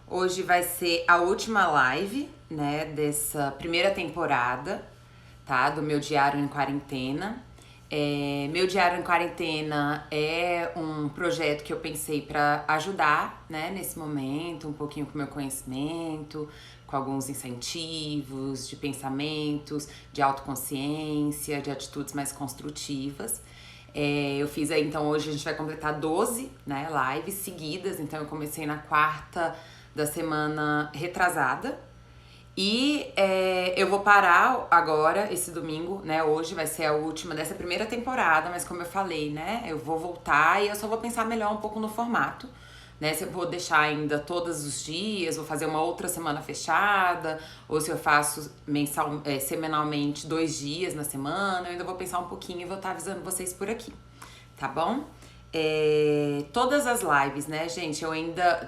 Hoje vai ser a última live, né, dessa primeira temporada, tá? Do meu Diário em Quarentena. Meu Diário em Quarentena é um projeto que eu pensei para ajudar, né, nesse momento, um pouquinho com o meu conhecimento, com alguns incentivos de pensamentos, de autoconsciência, de atitudes mais construtivas. Eu fiz aí, então hoje a gente vai completar 12, né, lives seguidas, então eu comecei na quarta da semana retrasada. E eu vou parar agora, esse domingo, né? Hoje vai ser a última dessa primeira temporada, mas como eu falei, né? Eu vou voltar e eu só vou pensar melhor um pouco no formato, né? Se eu vou deixar ainda todos os dias, vou fazer uma outra semana fechada, ou se eu faço semanalmente 2 dias na semana, eu ainda vou pensar um pouquinho e vou estar avisando vocês por aqui, tá bom? Todas as lives, né, gente?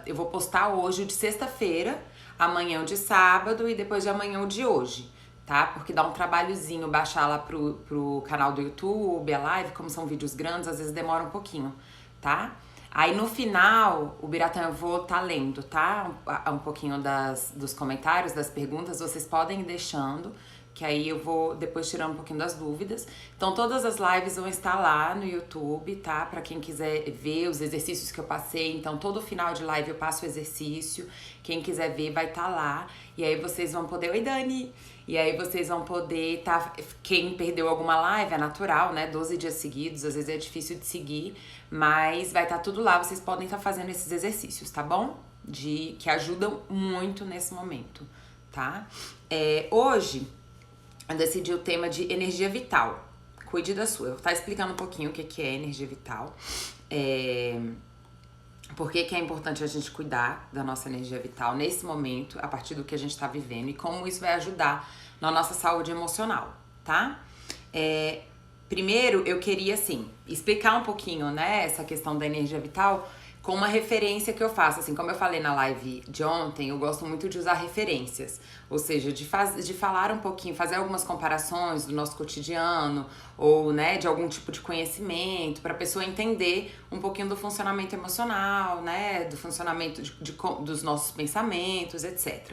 Eu vou postar hoje o de sexta-feira, amanhã o de sábado e depois de amanhã o de hoje, tá? Porque dá um trabalhozinho baixar lá pro canal do YouTube, a live, como são vídeos grandes, às vezes demora um pouquinho, tá? Aí no final, o Biratã eu vou estar lendo, tá? Um pouquinho dos comentários, das perguntas, vocês podem ir deixando, que aí eu vou depois tirando um pouquinho das dúvidas. Então todas as lives vão estar lá no YouTube, tá? Pra quem quiser ver os exercícios que eu passei. Então todo final de live eu passo o exercício. Quem quiser ver vai estar lá. E aí vocês vão poder... Oi, Dani! E aí vocês vão poder quem perdeu alguma live, é natural, né? 12 dias seguidos, às vezes é difícil de seguir. Mas vai estar tudo lá, vocês podem estar fazendo esses exercícios, tá bom? Que ajudam muito nesse momento, tá? Hoje... eu decidi o tema de energia vital. Cuide da sua. Eu vou estar explicando um pouquinho o que é energia vital. Por que é importante a gente cuidar da nossa energia vital nesse momento, a partir do que a gente está vivendo. E como isso vai ajudar na nossa saúde emocional, tá? Primeiro, eu queria, assim, explicar um pouquinho, né, essa questão da energia vital com uma referência que eu faço, assim, como eu falei na live de ontem, eu gosto muito de usar referências, ou seja, de falar um pouquinho, fazer algumas comparações do nosso cotidiano, ou, né, de algum tipo de conhecimento, para a pessoa entender um pouquinho do funcionamento emocional, né, do funcionamento dos nossos pensamentos, etc.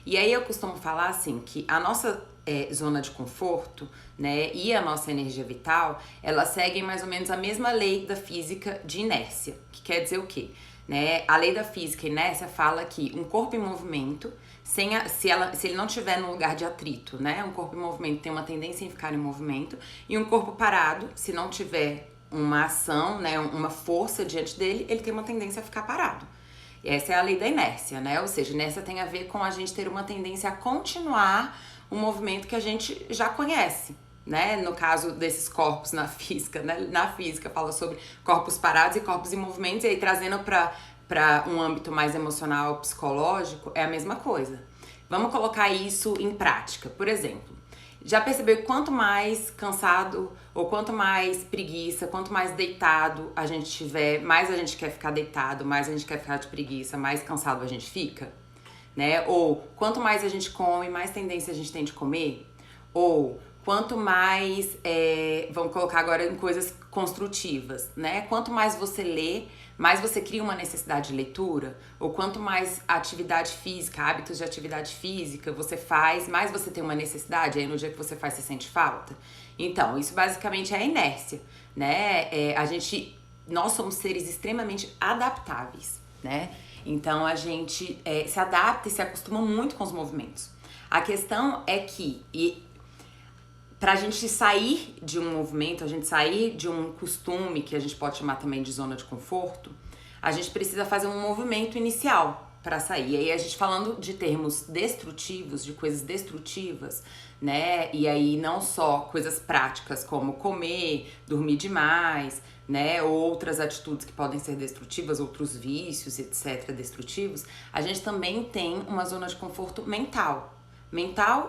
E aí eu costumo falar, assim, que a nossa zona de conforto, né, e a nossa energia vital, elas seguem mais ou menos a mesma lei da física de inércia, que quer dizer o quê? Né? A lei da física inércia fala que um corpo em movimento, se ele não estiver num lugar de atrito, né, um corpo em movimento tem uma tendência em ficar em movimento, e um corpo parado, se não tiver uma ação, né, uma força diante dele, ele tem uma tendência a ficar parado. Essa é a lei da inércia, né? Ou seja, inércia tem a ver com a gente ter uma tendência a continuar um movimento que a gente já conhece, né? No caso desses corpos na física, né? Na física fala sobre corpos parados e corpos em movimento, e aí trazendo para um âmbito mais emocional, psicológico, é a mesma coisa. Vamos colocar isso em prática. Por exemplo, já percebeu que quanto mais cansado ou quanto mais preguiça, quanto mais deitado a gente tiver, mais a gente quer ficar deitado, mais a gente quer ficar de preguiça, mais cansado a gente fica? Né? Ou quanto mais a gente come, mais tendência a gente tem de comer? Ou quanto mais, vamos colocar agora em coisas construtivas, né? Quanto mais você lê, mais você cria uma necessidade de leitura? Ou quanto mais atividade física, hábitos de atividade física você faz, mais você tem uma necessidade, aí no dia que você faz você sente falta? Então, isso basicamente é a inércia, né? Nós somos seres extremamente adaptáveis, né? Então a gente se adapta e se acostuma muito com os movimentos. A questão é que, pra gente sair de um movimento, a gente sair de um costume, que a gente pode chamar também de zona de conforto, a gente precisa fazer um movimento inicial para sair. E aí a gente falando de termos destrutivos, de coisas destrutivas, né? E aí não só coisas práticas como comer, dormir demais, né, ou outras atitudes que podem ser destrutivas, outros vícios, etc, destrutivos, a gente também tem uma zona de conforto mental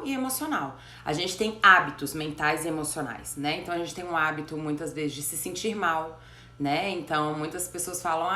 e emocional. A gente tem hábitos mentais e emocionais, né? Então a gente tem um hábito muitas vezes de se sentir mal, né? Então muitas pessoas falam,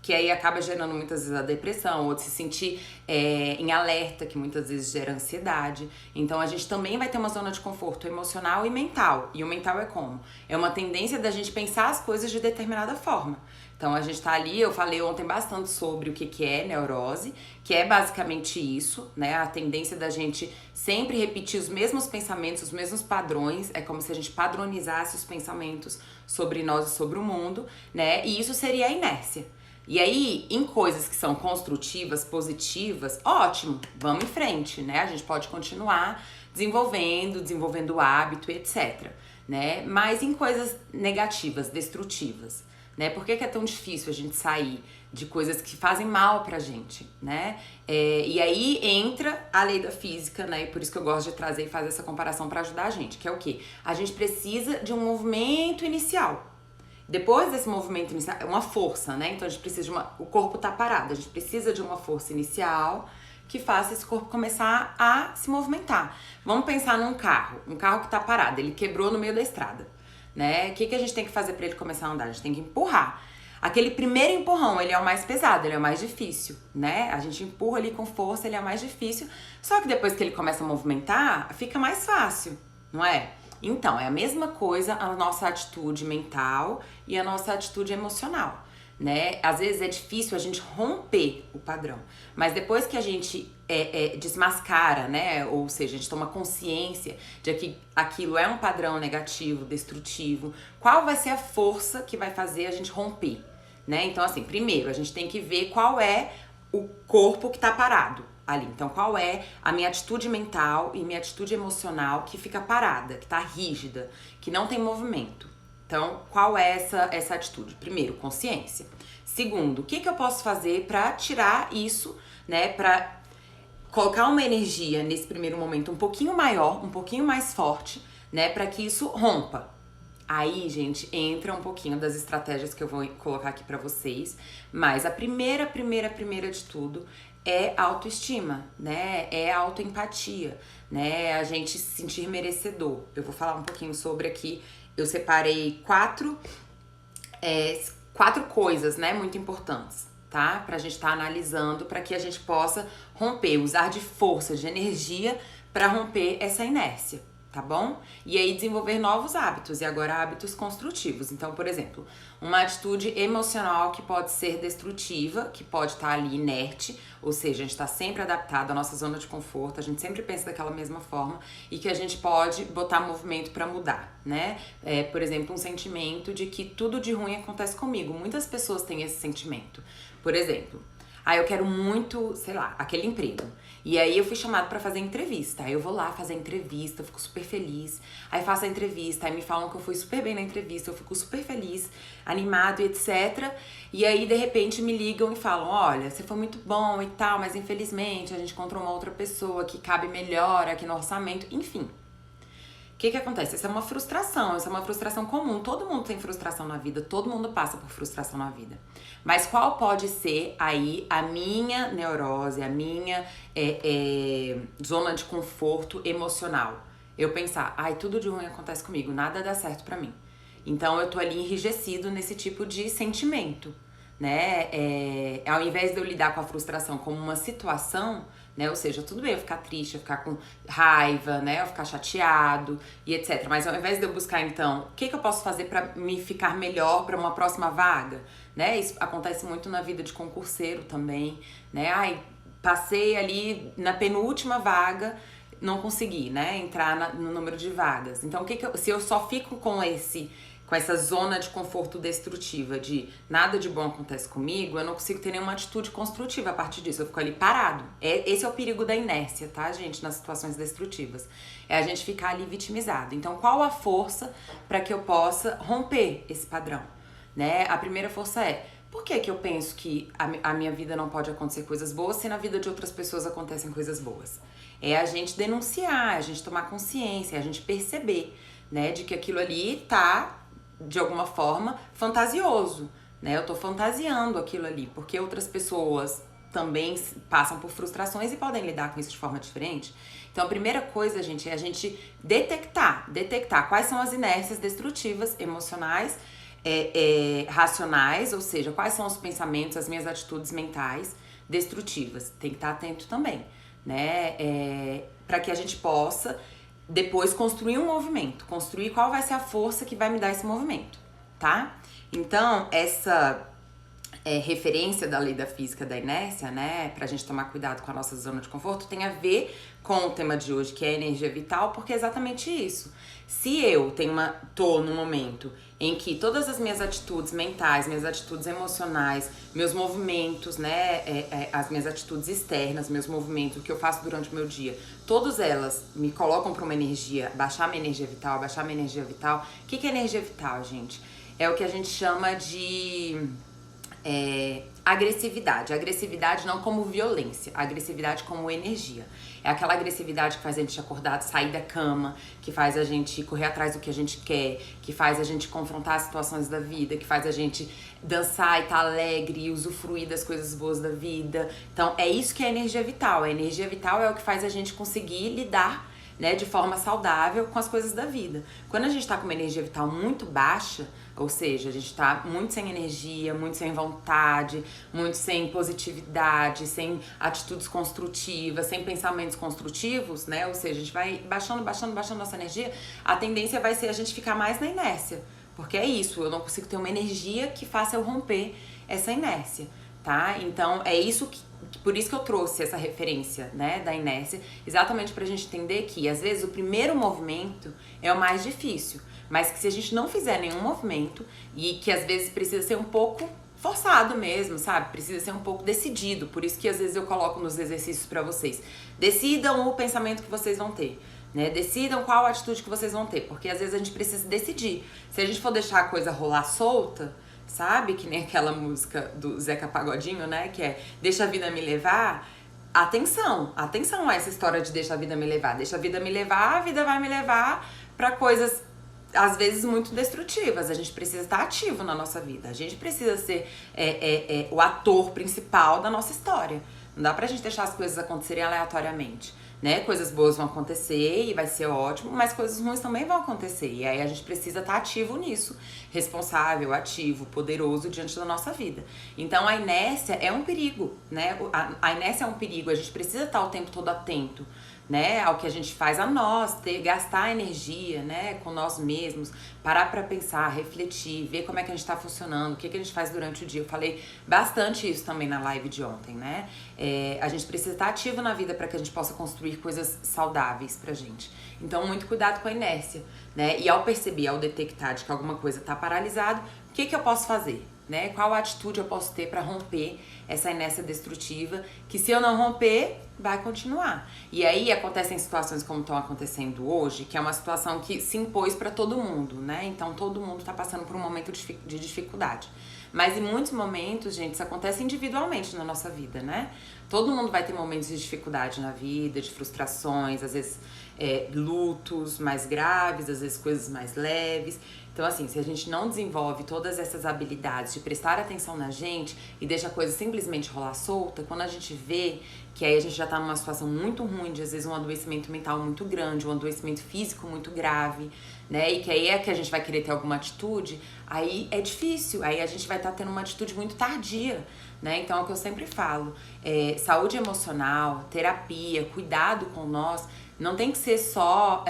que aí acaba gerando muitas vezes a depressão, ou de se sentir em alerta, que muitas vezes gera ansiedade. Então a gente também vai ter uma zona de conforto emocional e mental. E o mental é como? É uma tendência da gente pensar as coisas de determinada forma. Então a gente tá ali, eu falei ontem bastante sobre o que é neurose, que é basicamente isso, né? A tendência da gente sempre repetir os mesmos pensamentos, os mesmos padrões, é como se a gente padronizasse os pensamentos sobre nós e sobre o mundo, né? E isso seria a inércia. E aí, em coisas que são construtivas, positivas, ótimo, vamos em frente, né? A gente pode continuar desenvolvendo o hábito, etc, né? Mas em coisas negativas, destrutivas, né? Por que é tão difícil a gente sair de coisas que fazem mal pra gente, né? E aí entra a lei da física, né? E por isso que eu gosto de trazer e fazer essa comparação pra ajudar a gente, que é o quê? A gente precisa de um movimento inicial. Depois desse movimento inicial, é uma força, né? Então a gente precisa de o corpo tá parado, a gente precisa de uma força inicial que faça esse corpo começar a se movimentar. Vamos pensar num carro, um carro que tá parado, ele quebrou no meio da estrada, né? O que a gente tem que fazer para ele começar a andar? A gente tem que empurrar. Aquele primeiro empurrão, ele é o mais pesado, ele é o mais difícil, né? A gente empurra ali com força, ele é o mais difícil. Só que depois que ele começa a movimentar, fica mais fácil, não é? Então, é a mesma coisa a nossa atitude mental e a nossa atitude emocional, né? Às vezes é difícil a gente romper o padrão, mas depois que a gente desmascara, né? Ou seja, a gente toma consciência de que aquilo é um padrão negativo, destrutivo, qual vai ser a força que vai fazer a gente romper, né? Então, assim, primeiro a gente tem que ver qual é o corpo que tá parado ali. Então, qual é a minha atitude mental e minha atitude emocional que fica parada, que tá rígida, que não tem movimento. Então, qual é essa atitude? Primeiro, consciência. Segundo, o que eu posso fazer para tirar isso, né? Para colocar uma energia nesse primeiro momento um pouquinho maior, um pouquinho mais forte, né? Para que isso rompa. Aí, gente, entra um pouquinho das estratégias que eu vou colocar aqui pra vocês. Mas a primeira de tudo é autoestima, né? É autoempatia, né? A gente se sentir merecedor. Eu vou falar um pouquinho sobre aqui. Eu separei quatro coisas, né? Muito importantes, tá? Pra gente estar analisando, pra que a gente possa romper, usar de força, de energia pra romper essa inércia. Tá bom? E aí desenvolver novos hábitos, e agora hábitos construtivos. Então, por exemplo, uma atitude emocional que pode ser destrutiva, que pode estar ali inerte, ou seja, a gente está sempre adaptado à nossa zona de conforto, a gente sempre pensa daquela mesma forma e que a gente pode botar movimento para mudar, né? Por exemplo, um sentimento de que tudo de ruim acontece comigo. Muitas pessoas têm esse sentimento. Por exemplo, eu quero muito, sei lá, aquele emprego. E aí eu fui chamada pra fazer entrevista. Aí eu vou lá fazer a entrevista, eu fico super feliz. Aí faço a entrevista, aí me falam que eu fui super bem na entrevista, eu fico super feliz, animado e etc. E aí, de repente, me ligam e falam, olha, você foi muito bom e tal, mas infelizmente a gente encontrou uma outra pessoa que cabe melhor aqui no orçamento. Enfim. O que acontece? Essa é uma frustração comum. Todo mundo tem frustração na vida, todo mundo passa por frustração na vida. Mas qual pode ser aí a minha neurose, a minha zona de conforto emocional? Eu pensar, tudo de ruim acontece comigo, nada dá certo pra mim. Então eu tô ali enrijecido nesse tipo de sentimento, né? Ao invés de eu lidar com a frustração como uma situação, né? Ou seja, tudo bem eu ficar triste, eu ficar com raiva, né? Eu ficar chateado e etc. Mas ao invés de eu buscar, então, o que eu posso fazer pra me ficar melhor pra uma próxima vaga, né? Isso acontece muito na vida de concurseiro também, né? Passei ali na penúltima vaga, não consegui, né? Entrar no número de vagas. Então, se eu só fico com essa zona de conforto destrutiva, de nada de bom acontece comigo, eu não consigo ter nenhuma atitude construtiva a partir disso, eu fico ali parado. Esse é o perigo da inércia, tá, gente, nas situações destrutivas. É a gente ficar ali vitimizado. Então, qual a força para que eu possa romper esse padrão, né? A primeira força por que eu penso que a minha vida não pode acontecer coisas boas se na vida de outras pessoas acontecem coisas boas? É a gente denunciar, a gente tomar consciência, a gente perceber, né, de que aquilo ali tá de alguma forma fantasioso, né? Eu tô fantasiando aquilo ali, porque outras pessoas também passam por frustrações e podem lidar com isso de forma diferente. Então a primeira coisa, gente, é a gente detectar quais são as inércias destrutivas, emocionais, racionais, ou seja, quais são os pensamentos, as minhas atitudes mentais destrutivas. Tem que estar atento também, né? Para que a gente possa depois construir um movimento, construir qual vai ser a força que vai me dar esse movimento, tá? Então, referência da lei da física da inércia, né, pra gente tomar cuidado com a nossa zona de conforto, tem a ver com o tema de hoje, que é a energia vital, porque é exatamente isso. Se eu tô num momento em que todas as minhas atitudes mentais, minhas atitudes emocionais, meus movimentos, né, as minhas atitudes externas, meus movimentos, o que eu faço durante o meu dia, todas elas me colocam pra uma energia, baixar minha energia vital. O que é energia vital, gente? É o que a gente chama de agressividade. Agressividade não como violência, agressividade como energia. É aquela agressividade que faz a gente acordar, sair da cama, que faz a gente correr atrás do que a gente quer, que faz a gente confrontar as situações da vida, que faz a gente dançar e estar alegre e usufruir das coisas boas da vida. Então é isso que é energia vital. A energia vital é o que faz a gente conseguir lidar, né, de forma saudável com as coisas da vida. Quando a gente tá com uma energia vital muito baixa, ou seja, a gente tá muito sem energia, muito sem vontade, muito sem positividade, sem atitudes construtivas, sem pensamentos construtivos, né? Ou seja, a gente vai baixando nossa energia, a tendência vai ser a gente ficar mais na inércia. Porque é isso, eu não consigo ter uma energia que faça eu romper essa inércia, tá? Então, é isso por isso que eu trouxe essa referência, né, da inércia, exatamente pra gente entender que, às vezes, o primeiro movimento é o mais difícil, mas que se a gente não fizer nenhum movimento, e que às vezes precisa ser um pouco forçado mesmo, sabe? Precisa ser um pouco decidido, por isso que às vezes eu coloco nos exercícios pra vocês. Decidam o pensamento que vocês vão ter, né? Decidam qual atitude que vocês vão ter, porque às vezes a gente precisa decidir. Se a gente for deixar a coisa rolar solta, sabe? Que nem aquela música do Zeca Pagodinho, né? Que é Deixa a Vida Me Levar. Atenção a essa história de deixa a vida me levar. Deixa a vida me levar, a vida vai me levar pra coisas, às vezes, muito destrutivas. A gente precisa estar ativo na nossa vida. A gente precisa ser o ator principal da nossa história. Não dá pra gente deixar as coisas acontecerem aleatoriamente, né? Coisas boas vão acontecer e vai ser ótimo, mas coisas ruins também vão acontecer. E aí a gente precisa estar ativo nisso, responsável, ativo, poderoso diante da nossa vida. Então a inércia é um perigo, né? A inércia é um perigo, a gente precisa estar o tempo todo atento, né, ao que a gente faz a nós, gastar energia, né, com nós mesmos, parar pra pensar, refletir, ver como é que a gente tá funcionando, o que a gente faz durante o dia. Eu falei bastante isso também na live de ontem, né? A gente precisa estar ativo na vida para que a gente possa construir coisas saudáveis pra gente. Então, muito cuidado com a inércia, né? E ao perceber, ao detectar de que alguma coisa tá paralisada, o que eu posso fazer? Né? Qual atitude eu posso ter para romper essa inércia destrutiva, que se eu não romper, vai continuar. E aí acontecem situações como estão acontecendo hoje, que é uma situação que se impôs para todo mundo, né? Então todo mundo tá passando por um momento de dificuldade. Mas em muitos momentos, gente, isso acontece individualmente na nossa vida, né? Todo mundo vai ter momentos de dificuldade na vida, de frustrações, às vezes lutos mais graves, às vezes coisas mais leves. Então, assim, se a gente não desenvolve todas essas habilidades de prestar atenção na gente e deixa a coisa simplesmente rolar solta, quando a gente vê que aí a gente já tá numa situação muito ruim, de às vezes um adoecimento mental muito grande, um adoecimento físico muito grave, né? E que aí é que a gente vai querer ter alguma atitude, aí é difícil, aí a gente vai estar tendo uma atitude muito tardia, né? Então é o que eu sempre falo, saúde emocional, terapia, cuidado com nós, não tem que ser só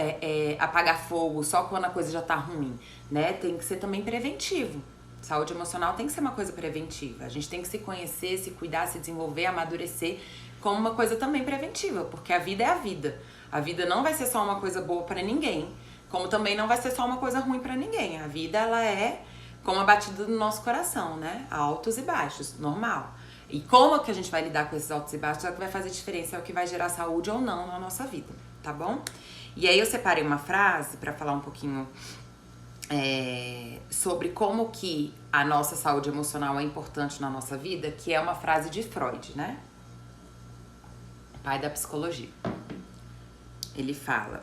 apagar fogo, só quando a coisa já tá ruim, né? Tem que ser também preventivo. Saúde emocional tem que ser uma coisa preventiva. A gente tem que se conhecer, se cuidar, se desenvolver, amadurecer como uma coisa também preventiva, porque a vida é a vida. A vida não vai ser só uma coisa boa pra ninguém, como também não vai ser só uma coisa ruim pra ninguém. A vida, ela é como a batida do nosso coração, né? Altos e baixos, normal. E como que a gente vai lidar com esses altos e baixos é o que vai fazer diferença, é o que vai gerar saúde ou não na nossa vida, tá bom? E aí eu separei uma frase pra falar um pouquinho sobre como que a nossa saúde emocional é importante na nossa vida, que é uma frase de Freud, né? Pai da psicologia. Ele fala...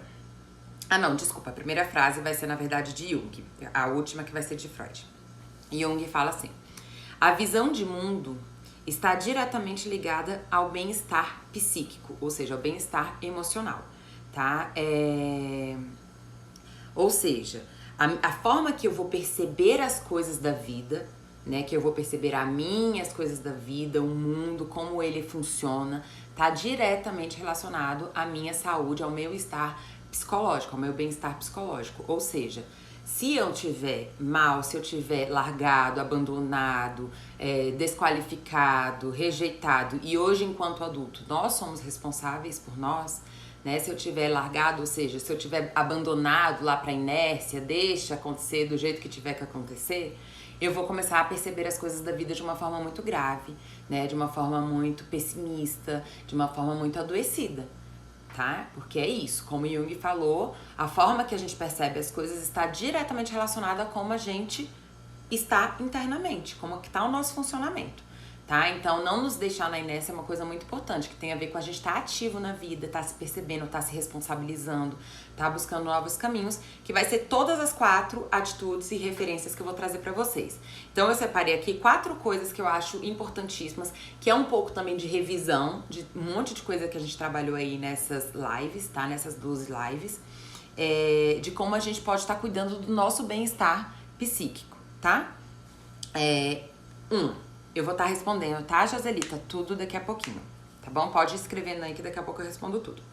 Ah, não, desculpa. A primeira frase vai ser, na verdade, de Jung. A última que vai ser de Freud. Jung fala assim: a visão de mundo está diretamente ligada ao bem-estar psíquico, ou seja, ao bem-estar emocional, tá? Ou seja, a forma que eu vou perceber as coisas da vida, né, que eu vou perceber a mim, as coisas da vida, o mundo, como ele funciona, tá diretamente relacionado à minha saúde, ao meu estar psicológico, ao meu bem-estar psicológico. Ou seja, Se eu tiver mal, se eu tiver largado, abandonado, desqualificado, rejeitado, e hoje, enquanto adulto, nós somos responsáveis por nós, né? Se eu tiver largado, ou seja, se eu tiver abandonado lá pra inércia, deixa acontecer do jeito que tiver que acontecer, eu vou começar a perceber as coisas da vida de uma forma muito grave, né? De uma forma muito pessimista, de uma forma muito adoecida. Tá? Porque é isso, como Jung falou, a forma que a gente percebe as coisas está diretamente relacionada a como a gente está internamente, como que está o nosso funcionamento, tá? Então, não nos deixar na inércia é uma coisa muito importante, que tem a ver com a gente estar ativo na vida, estar se percebendo, estar se responsabilizando, estar buscando novos caminhos, que vai ser todas as 4 atitudes e referências que eu vou trazer pra vocês. Então, eu separei aqui 4 coisas que eu acho importantíssimas, que é um pouco também de revisão, de um monte de coisa que a gente trabalhou aí nessas lives, tá? Nessas 12 lives, de como a gente pode estar cuidando do nosso bem-estar psíquico, tá? Eu vou estar respondendo, tá, Joselita? Tudo daqui a pouquinho, tá bom? Pode ir escrevendo aí que daqui a pouco eu respondo tudo.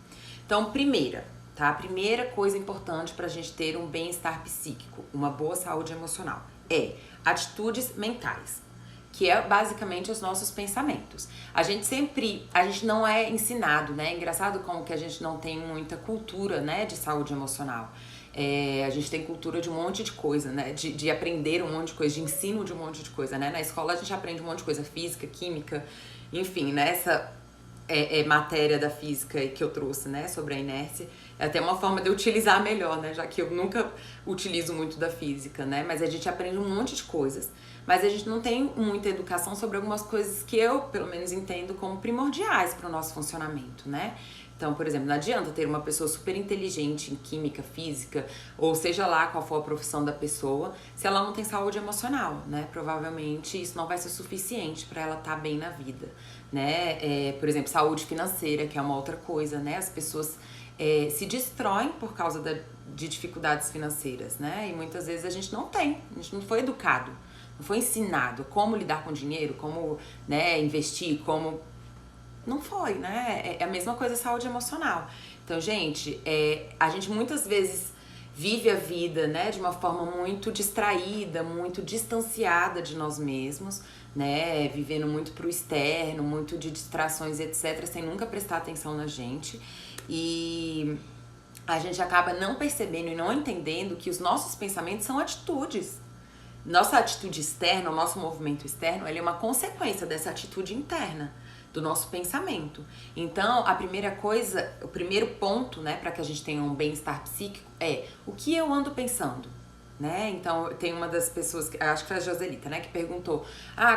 Então, primeira, tá? A primeira coisa importante pra gente ter um bem-estar psíquico, uma boa saúde emocional, atitudes mentais, que é basicamente os nossos pensamentos. A gente não é ensinado, né? É engraçado como que a gente não tem muita cultura, né, de saúde emocional. A gente tem cultura de um monte de coisa, né? De aprender um monte de coisa, de ensino de um monte de coisa, né? Na escola a gente aprende um monte de coisa, física, química, enfim, né? Essa matéria da física que eu trouxe, né? Sobre a inércia. É até uma forma de eu utilizar melhor, né? Já que eu nunca utilizo muito da física, né? Mas a gente aprende um monte de coisas. Mas a gente não tem muita educação sobre algumas coisas que eu, pelo menos, entendo como primordiais para o nosso funcionamento, né? Então, por exemplo, não adianta ter uma pessoa super inteligente em química, física, ou seja lá qual for a profissão da pessoa, se ela não tem saúde emocional, né? Provavelmente isso não vai ser suficiente para ela estar bem na vida, né? Por exemplo, saúde financeira, que é uma outra coisa, né? As pessoas se destroem por causa de dificuldades financeiras, né? E muitas vezes a gente não foi educado, não foi ensinado como lidar com dinheiro, como, né, investir, como... Não foi, né? É a mesma coisa saúde emocional. Então, gente, a gente muitas vezes vive a vida, né, de uma forma muito distraída, muito distanciada de nós mesmos, né? Vivendo muito pro externo, muito de distrações, etc., sem nunca prestar atenção na gente. E a gente acaba não percebendo e não entendendo que os nossos pensamentos são atitudes. Nossa atitude externa, o nosso movimento externo, ele é uma consequência dessa atitude interna, do nosso pensamento. Então, a primeira coisa, o primeiro ponto, né, para que a gente tenha um bem-estar psíquico é o que eu ando pensando, né? Então, tem uma das pessoas, acho que foi a Joselita, né, que perguntou,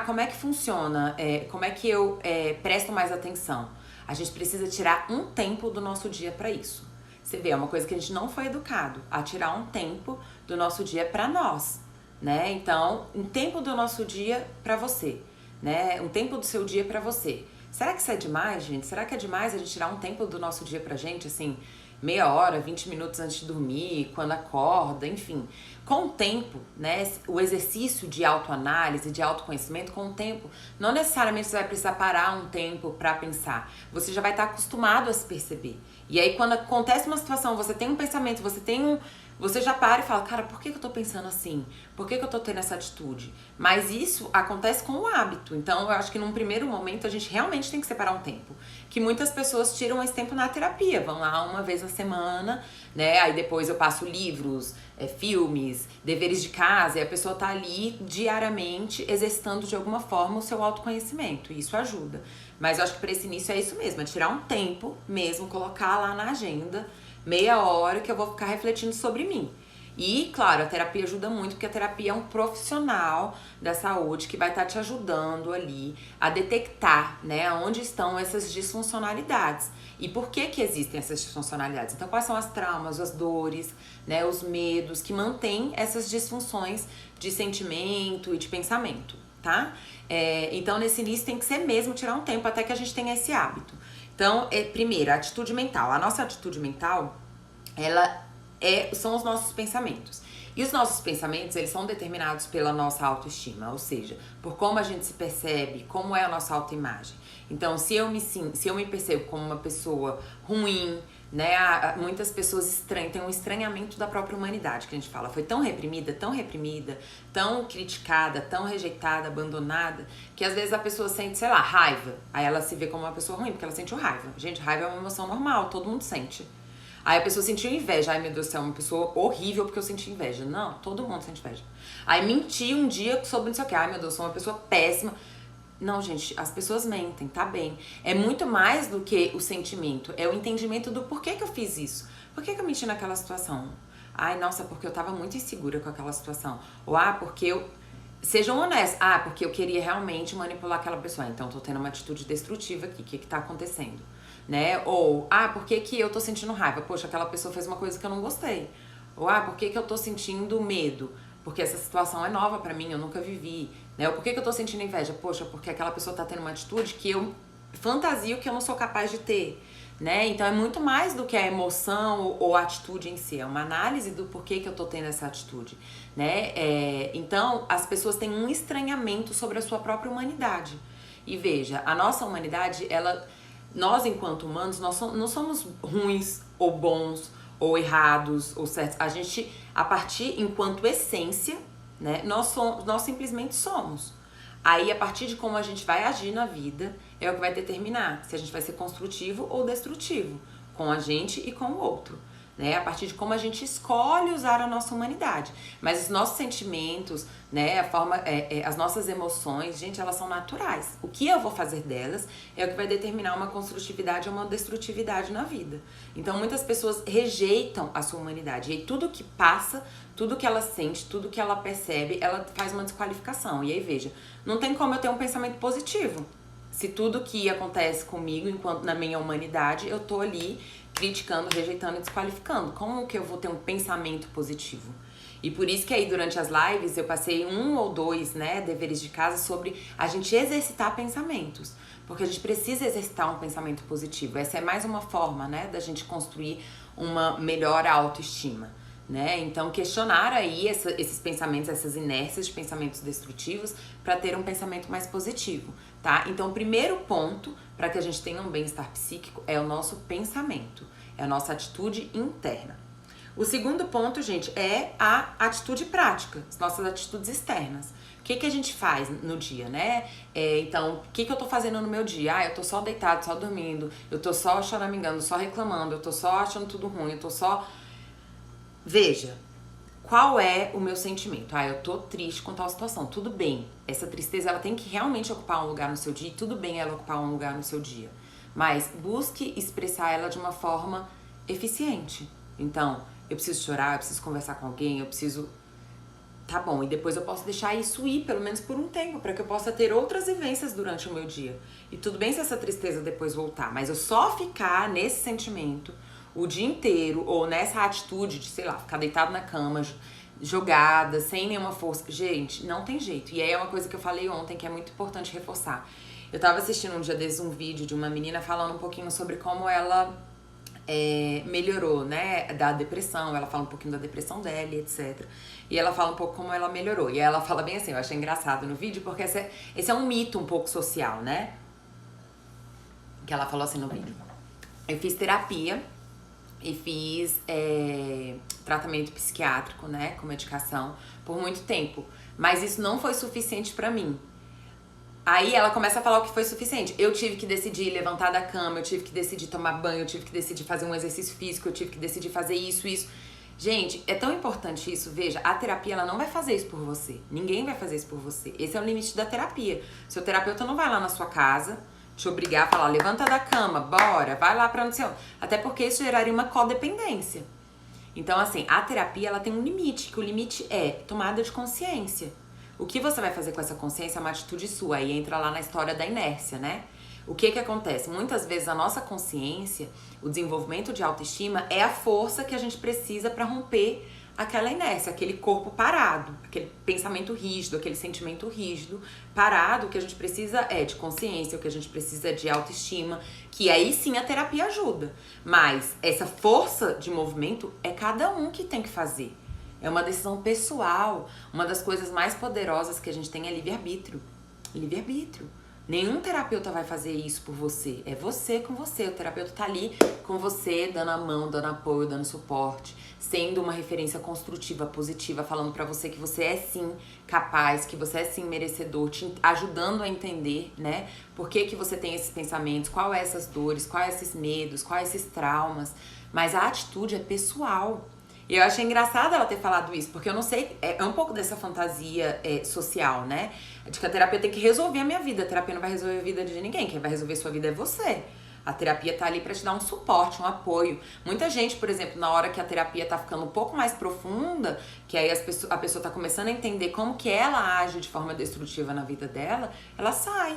como é que funciona, como é que eu presto mais atenção? A gente precisa tirar um tempo do nosso dia para isso. Você vê, é uma coisa que a gente não foi educado, a tirar um tempo do nosso dia para nós, né? Então, um tempo do nosso dia para você, né? Um tempo do seu dia para você. Será que isso é demais, gente? Será que é demais a gente tirar um tempo do nosso dia pra gente, assim, meia hora, 20 minutos antes de dormir, quando acorda, enfim. Com o tempo, né, o exercício de autoanálise, de autoconhecimento, com o tempo, não necessariamente você vai precisar parar um tempo pra pensar. Você já vai estar acostumado a se perceber. E aí, quando acontece uma situação, você tem um pensamento, você já para e fala, cara, por que eu tô pensando assim? Por que eu tô tendo essa atitude? Mas isso acontece com o hábito. Então, eu acho que num primeiro momento a gente realmente tem que separar um tempo. Que muitas pessoas tiram esse tempo na terapia. Vão lá uma vez na semana, né? Aí depois eu passo livros, filmes, deveres de casa. E a pessoa tá ali diariamente exercitando de alguma forma o seu autoconhecimento. E isso ajuda. Mas eu acho que para esse início é isso mesmo. É tirar um tempo mesmo, colocar lá na agenda, meia hora que eu vou ficar refletindo sobre mim. E, claro, a terapia ajuda muito, porque a terapia é um profissional da saúde que vai estar te ajudando ali a detectar, né, onde estão essas disfuncionalidades e por que existem essas disfuncionalidades. Então, quais são as traumas, as dores, né, os medos que mantêm essas disfunções de sentimento e de pensamento, tá? Então, nesse início tem que ser mesmo tirar um tempo até que a gente tenha esse hábito. Então, primeiro, a atitude mental. A nossa atitude mental, são os nossos pensamentos. E os nossos pensamentos, eles são determinados pela nossa autoestima, ou seja, por como a gente se percebe, como é a nossa autoimagem. Então, se eu me percebo como uma pessoa ruim, né? Muitas pessoas estranham, tem um estranhamento da própria humanidade, que a gente fala. Foi tão reprimida, tão criticada, tão rejeitada, abandonada, que às vezes a pessoa sente, sei lá, raiva. Aí ela se vê como uma pessoa ruim, porque ela sentiu raiva. Gente, raiva é uma emoção normal, todo mundo sente. Aí a pessoa sentiu inveja. Ai, meu Deus do céu, uma pessoa horrível porque eu senti inveja. Não, todo mundo sente inveja. Aí menti um dia sobre não sei o que. Ai, meu Deus, sou uma pessoa péssima. Não, gente, as pessoas mentem, tá bem. É muito mais do que o sentimento. É o entendimento do porquê que eu fiz isso. Por que eu menti naquela situação? Ai, nossa, porque eu tava muito insegura com aquela situação. Ou, porque eu... Sejam honestos. Porque eu queria realmente manipular aquela pessoa. Então, eu tô tendo uma atitude destrutiva aqui. O que tá acontecendo? Né? Ou, por que que eu tô sentindo raiva? Poxa, aquela pessoa fez uma coisa que eu não gostei. Ou, por que que eu tô sentindo medo? Porque essa situação é nova pra mim, eu nunca vivi. Né? Ou por que que eu tô sentindo inveja? Poxa, porque aquela pessoa tá tendo uma atitude que eu fantasio que eu não sou capaz de ter. Né? Então é muito mais do que a emoção ou a atitude em si. É uma análise do porquê que eu tô tendo essa atitude. Né? Então as pessoas têm um estranhamento sobre a sua própria humanidade. E veja, a nossa humanidade, nós enquanto humanos, não somos ruins ou bons ou errados ou certos. A gente, a partir, enquanto essência, né, nós simplesmente somos. Aí, a partir de como a gente vai agir na vida, é o que vai determinar se a gente vai ser construtivo ou destrutivo, com a gente e com o outro. Né? A partir de como a gente escolhe usar a nossa humanidade. Mas os nossos sentimentos, né, as nossas emoções, gente, elas são naturais. O que eu vou fazer delas é o que vai determinar uma construtividade ou uma destrutividade na vida. Então, muitas pessoas rejeitam a sua humanidade. E aí, tudo que passa, tudo que ela sente, tudo que ela percebe, ela faz uma desqualificação. E aí, veja, não tem como eu ter um pensamento positivo. Se tudo que acontece comigo, enquanto na minha humanidade, eu tô ali criticando, rejeitando e desqualificando. Como que eu vou ter um pensamento positivo? E por isso que aí durante as lives eu passei 1 ou 2, né, deveres de casa sobre a gente exercitar pensamentos. Porque a gente precisa exercitar um pensamento positivo. Essa é mais uma forma, né, da gente construir uma melhor autoestima. Né? Então questionar aí esses pensamentos, essas inércias de pensamentos destrutivos para ter um pensamento mais positivo, tá? Então o primeiro ponto para que a gente tenha um bem-estar psíquico é o nosso pensamento, é a nossa atitude interna. O segundo ponto, gente, é a atitude prática, as nossas atitudes externas. O que a gente faz no dia, né? Então, o que eu tô fazendo no meu dia? Eu tô só deitado, só dormindo, eu tô só choramingando, só reclamando, eu tô só achando tudo ruim, eu tô só... Veja, qual é o meu sentimento? Eu tô triste com tal situação. Tudo bem, essa tristeza ela tem que realmente ocupar um lugar no seu dia. E tudo bem ela ocupar um lugar no seu dia. Mas busque expressar ela de uma forma eficiente. Então, eu preciso chorar, eu preciso conversar com alguém, eu preciso... Tá bom, e depois eu posso deixar isso ir, pelo menos por um tempo, para que eu possa ter outras vivências durante o meu dia. E tudo bem se essa tristeza depois voltar, mas eu só ficar nesse sentimento o dia inteiro, ou nessa atitude de, sei lá, ficar deitado na cama, jogada, sem nenhuma força. Gente, não tem jeito. E aí é uma coisa que eu falei ontem, que é muito importante reforçar. Eu tava assistindo um dia desses um vídeo de uma menina falando um pouquinho sobre como ela melhorou, né, da depressão. Ela fala um pouquinho da depressão dela e etc. E ela fala um pouco como ela melhorou. E ela fala bem assim, eu achei engraçado no vídeo, porque esse é um mito um pouco social, né? Que ela falou assim no vídeo. Eu fiz terapia e fiz tratamento psiquiátrico, né, com medicação, por muito tempo. Mas isso não foi suficiente pra mim. Aí ela começa a falar o que foi suficiente. Eu tive que decidir levantar da cama, eu tive que decidir tomar banho, eu tive que decidir fazer um exercício físico, eu tive que decidir fazer isso. Gente, é tão importante isso. Veja, a terapia ela não vai fazer isso por você. Ninguém vai fazer isso por você. Esse é o limite da terapia. Seu terapeuta não vai lá na sua casa te obrigar a falar, levanta da cama, bora, vai lá pra não sei onde. Até porque isso geraria uma codependência. Então, assim, a terapia, ela tem um limite, que o limite é tomada de consciência. O que você vai fazer com essa consciência é uma atitude sua, aí entra lá na história da inércia, né? O que acontece? Muitas vezes a nossa consciência, o desenvolvimento de autoestima é a força que a gente precisa para romper aquela inércia, aquele corpo parado, aquele pensamento rígido, aquele sentimento rígido, parado. O que a gente precisa é de consciência, o que a gente precisa é de autoestima, que aí sim a terapia ajuda. Mas essa força de movimento é cada um que tem que fazer. É uma decisão pessoal. Uma das coisas mais poderosas que a gente tem é livre-arbítrio. Livre-arbítrio. Nenhum terapeuta vai fazer isso por você. É você com você. O terapeuta tá ali com você, dando a mão, dando apoio, dando suporte, sendo uma referência construtiva, positiva, falando pra você que você é sim capaz, que você é sim merecedor, te ajudando a entender, né? Por que que você tem esses pensamentos, qual é essas dores, quais esses medos, quais esses traumas. Mas a atitude é pessoal. E eu achei engraçado ela ter falado isso, porque eu não sei, é um pouco dessa fantasia social, né? De que a terapia tem que resolver a minha vida. A terapia não vai resolver a vida de ninguém. Quem vai resolver sua vida é você. A terapia tá ali pra te dar um suporte, um apoio. Muita gente, por exemplo, na hora que a terapia tá ficando um pouco mais profunda, que aí a pessoa tá começando a entender como que ela age de forma destrutiva na vida dela, ela sai.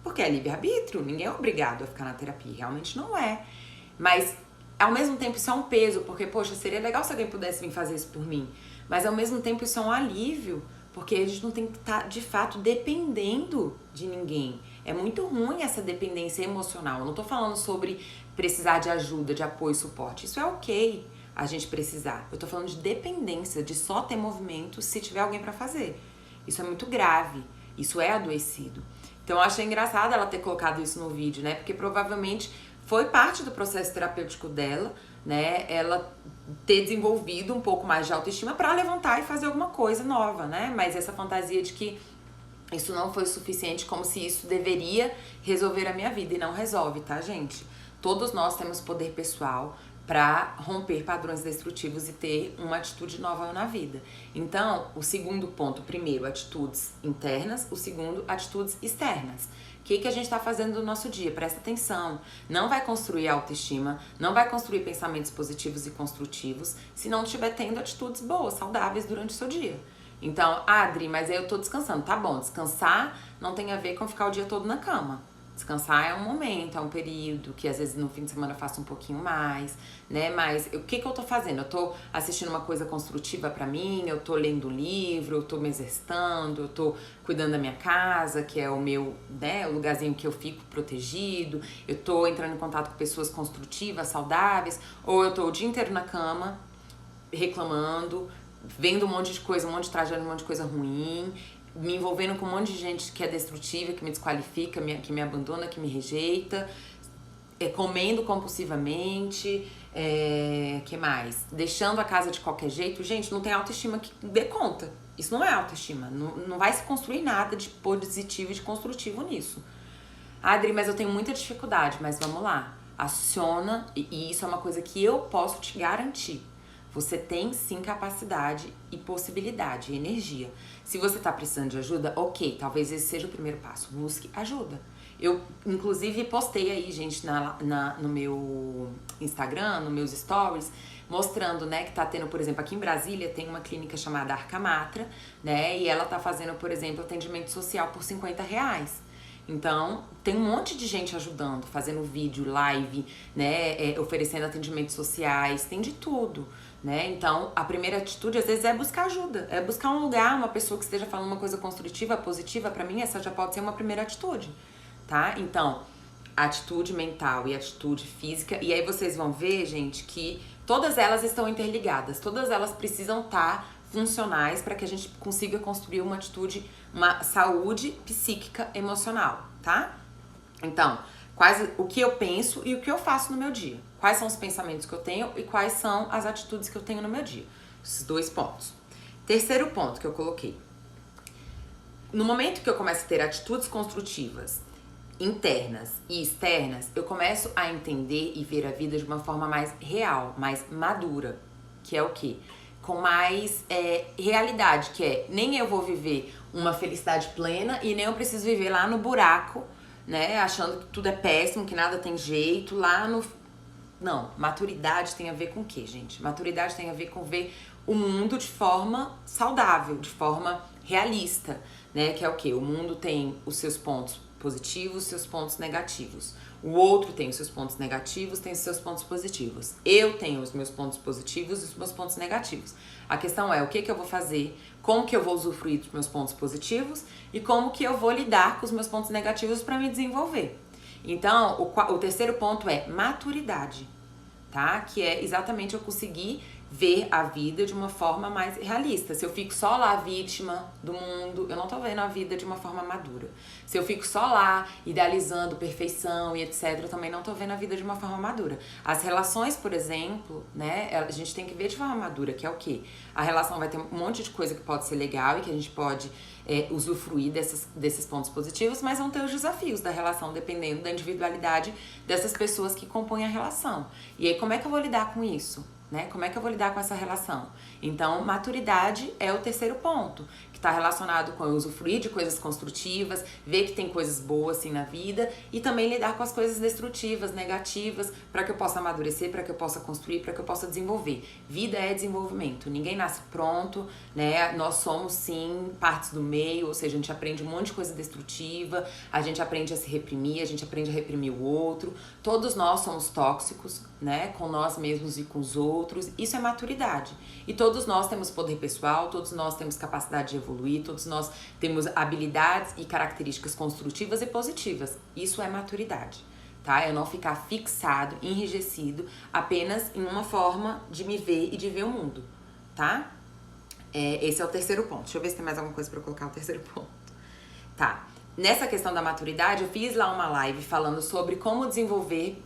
Porque é livre-arbítrio, ninguém é obrigado a ficar na terapia, realmente não é. Mas, ao mesmo tempo, isso é um peso, porque, poxa, seria legal se alguém pudesse vir fazer isso por mim. Mas, ao mesmo tempo, isso é um alívio, porque a gente não tem que estar, de fato, dependendo de ninguém. É muito ruim essa dependência emocional. Eu não tô falando sobre precisar de ajuda, de apoio, suporte. Isso é ok, a gente precisar. Eu tô falando de dependência, de só ter movimento se tiver alguém pra fazer. Isso é muito grave. Isso é adoecido. Então, eu achei engraçado ela ter colocado isso no vídeo, né? Porque provavelmente foi parte do processo terapêutico dela, né? Ela ter desenvolvido um pouco mais de autoestima pra levantar e fazer alguma coisa nova, né? Mas essa fantasia de que isso não foi suficiente, como se isso deveria resolver a minha vida. E não resolve, tá, gente? Todos nós temos poder pessoal pra romper padrões destrutivos e ter uma atitude nova na vida. Então, o segundo ponto, primeiro, atitudes internas. O segundo, atitudes externas. O que a gente tá fazendo no nosso dia? Presta atenção. Não vai construir autoestima, não vai construir pensamentos positivos e construtivos se não estiver tendo atitudes boas, saudáveis durante o seu dia. Então, Adri, mas aí eu tô descansando. Tá bom, descansar não tem a ver com ficar o dia todo na cama. Descansar é um momento, é um período que às vezes no fim de semana eu faço um pouquinho mais, né? Mas o que eu tô fazendo? Eu tô assistindo uma coisa construtiva pra mim, eu tô lendo um livro, eu tô me exercitando, eu tô cuidando da minha casa, que é o meu, né, o lugarzinho que eu fico protegido, eu tô entrando em contato com pessoas construtivas, saudáveis, ou eu tô o dia inteiro na cama, reclamando, vendo um monte de coisa, um monte de tragédia, um monte de coisa ruim, me envolvendo com um monte de gente que é destrutiva, que me desqualifica, que me abandona, que me rejeita, comendo compulsivamente, que mais? Deixando a casa de qualquer jeito. Gente, não tem autoestima que dê conta. Isso não é autoestima. Não vai se construir nada de positivo e de construtivo nisso. Adri, mas eu tenho muita dificuldade. Mas vamos lá. Aciona, e isso é uma coisa que eu posso te garantir. Você tem sim capacidade e possibilidade, e energia. Se você tá precisando de ajuda, ok, talvez esse seja o primeiro passo. Busque ajuda. Eu, inclusive, postei aí, gente, no meu Instagram, nos meus stories, mostrando, né, que tá tendo, por exemplo, aqui em Brasília tem uma clínica chamada Arcamatra, né, e ela tá fazendo, por exemplo, atendimento social por R$50. Então, tem um monte de gente ajudando, fazendo vídeo, live, né, oferecendo atendimentos sociais, tem de tudo, né? Então, a primeira atitude, às vezes, é buscar ajuda, é buscar um lugar, uma pessoa que esteja falando uma coisa construtiva, positiva. Pra mim, essa já pode ser uma primeira atitude, tá? Então, atitude mental e atitude física, e aí vocês vão ver, gente, que todas elas estão interligadas, todas elas precisam estar funcionais para que a gente consiga construir uma atitude, uma saúde psíquica emocional, tá? Então, o que eu penso e o que eu faço no meu dia. Quais são os pensamentos que eu tenho e quais são as atitudes que eu tenho no meu dia. Esses 2 pontos. Terceiro ponto que eu coloquei. No momento que eu começo a ter atitudes construtivas, internas e externas, eu começo a entender e ver a vida de uma forma mais real, mais madura. Que é o quê? Com mais realidade, que é nem eu vou viver uma felicidade plena e nem eu preciso viver lá no buraco, né, achando que tudo é péssimo, que nada tem jeito, lá no... Não, maturidade tem a ver com o quê, gente? Maturidade tem a ver com ver o mundo de forma saudável, de forma realista, né, que é o quê? O mundo tem os seus pontos positivos, seus pontos negativos. O outro tem os seus pontos negativos, tem os seus pontos positivos. Eu tenho os meus pontos positivos e os meus pontos negativos. A questão é o que eu vou fazer, como que eu vou usufruir dos meus pontos positivos e como que eu vou lidar com os meus pontos negativos para me desenvolver. Então, o terceiro ponto é maturidade, tá? Que é exatamente eu conseguir ver a vida de uma forma mais realista. Se eu fico só lá vítima do mundo, eu não tô vendo a vida de uma forma madura. Se eu fico só lá idealizando perfeição e etc, eu também não tô vendo a vida de uma forma madura. As relações, por exemplo, né, a gente tem que ver de forma madura, que é o quê? A relação vai ter um monte de coisa que pode ser legal e que a gente pode usufruir desses pontos positivos, mas vão ter os desafios da relação, dependendo da individualidade dessas pessoas que compõem a relação. E aí, como é que eu vou lidar com isso? Né? Como é que eu vou lidar com essa relação? Então, maturidade é o terceiro ponto, que está relacionado com eu usufruir de coisas construtivas, ver que tem coisas boas assim na vida e também lidar com as coisas destrutivas, negativas, para que eu possa amadurecer, para que eu possa construir, para que eu possa desenvolver. Vida é desenvolvimento, ninguém nasce pronto, né? Nós somos sim partes do meio, ou seja, a gente aprende um monte de coisa destrutiva, a gente aprende a se reprimir, a gente aprende a reprimir o outro. Todos nós somos tóxicos, né? Com nós mesmos e com os outros. Isso é maturidade. E todos nós temos poder pessoal, todos nós temos capacidade de evoluir, todos nós temos habilidades e características construtivas e positivas. Isso é maturidade, tá? Eu não ficar fixado, enrijecido apenas em uma forma de me ver e de ver o mundo, tá? Esse é o terceiro ponto. Deixa eu ver se tem mais alguma coisa pra eu colocar o terceiro ponto. Tá. Nessa questão da maturidade, eu fiz lá uma live falando sobre como desenvolver...